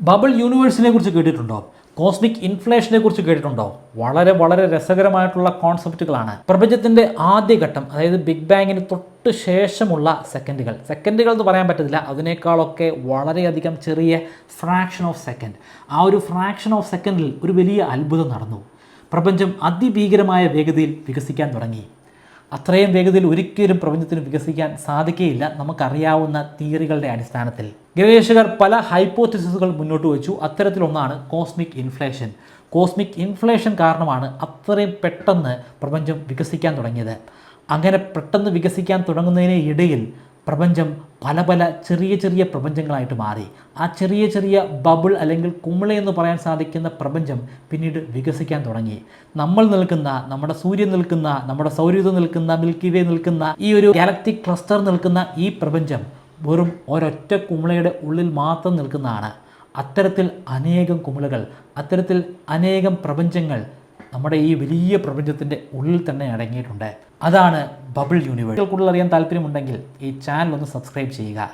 Bubble യൂണിവേഴ്സിനെ കുറിച്ച് കേട്ടിട്ടുണ്ടോ? Cosmic ഇൻഫ്ലേഷനെ കുറിച്ച് കേട്ടിട്ടുണ്ടോ? വളരെ രസകരമായിട്ടുള്ള കോൺസെപ്റ്റുകളാണ്. പ്രപഞ്ചത്തിൻ്റെ ആദ്യഘട്ടം, അതായത് ബിഗ് ബാങ്ങിന് തൊട്ട് ശേഷമുള്ള സെക്കൻഡുകൾ എന്ന് പറയാൻ പറ്റത്തില്ല, അതിനേക്കാളൊക്കെ വളരെയധികം ചെറിയ ഫ്രാക്ഷൻ ഓഫ് സെക്കൻഡ്. ആ ഒരു ഫ്രാക്ഷൻ ഓഫ് സെക്കൻഡിൽ ഒരു വലിയ അത്ഭുതം നടന്നു. പ്രപഞ്ചം അതിഭീകരമായ വേഗതയിൽ വികസിക്കാൻ തുടങ്ങി. അത്രയും വേഗതയിൽ ഒരിക്കലും പ്രപഞ്ചത്തിന് വികസിക്കാൻ സാധിക്കുകയില്ല, നമുക്കറിയാവുന്ന തിയറികളുടെ അടിസ്ഥാനത്തിൽ. ഗവേഷകർ പല ഹൈപ്പോത്തിസിസുകൾ മുന്നോട്ട് വെച്ചു. അത്തരത്തിലൊന്നാണ് കോസ്മിക് ഇൻഫ്ലേഷൻ. കോസ്മിക് ഇൻഫ്ലേഷൻ കാരണമാണ് അത്രയും പെട്ടെന്ന് പ്രപഞ്ചം വികസിക്കാൻ തുടങ്ങിയത്. അങ്ങനെ പെട്ടെന്ന് വികസിക്കാൻ തുടങ്ങുന്നതിന് ഇടയിൽ പ്രപഞ്ചം പല ചെറിയ പ്രപഞ്ചങ്ങളായിട്ട് മാറി. ആ ചെറിയ ബബിൾ അല്ലെങ്കിൽ കുമിളയെന്ന് പറയാൻ സാധിക്കുന്ന പ്രപഞ്ചം പിന്നീട് വികസിക്കാൻ തുടങ്ങി. നമ്മൾ നിൽക്കുന്ന, നമ്മുടെ സൂര്യൻ നിൽക്കുന്ന, നമ്മുടെ സൗരയൂഥം നിൽക്കുന്ന, മിൽക്കി വേ നിൽക്കുന്ന, ഈ ഒരു ഗാലക്റ്റിക് ക്ലസ്റ്റർ നിൽക്കുന്ന ഈ പ്രപഞ്ചം വെറും ഒരൊറ്റ കുമിളയുടെ ഉള്ളിൽ മാത്രം നിൽക്കുന്നതാണ്. അത്തരത്തിൽ അനേകം കുമിളകൾ, അത്തരത്തിൽ അനേകം പ്രപഞ്ചങ്ങൾ നമ്മുടെ ഈ വലിയ പ്രപഞ്ചത്തിൻ്റെ ഉള്ളിൽ തന്നെ അടങ്ങിയിട്ടുണ്ട്. അതാണ് ബബിൾ യൂണിവേഴ്സ്. കൂടുതൽ അറിയാൻ താല്പര്യമുണ്ടെങ്കിൽ ഈ ചാനൽ ഒന്ന് സബ്സ്ക്രൈബ് ചെയ്യുക.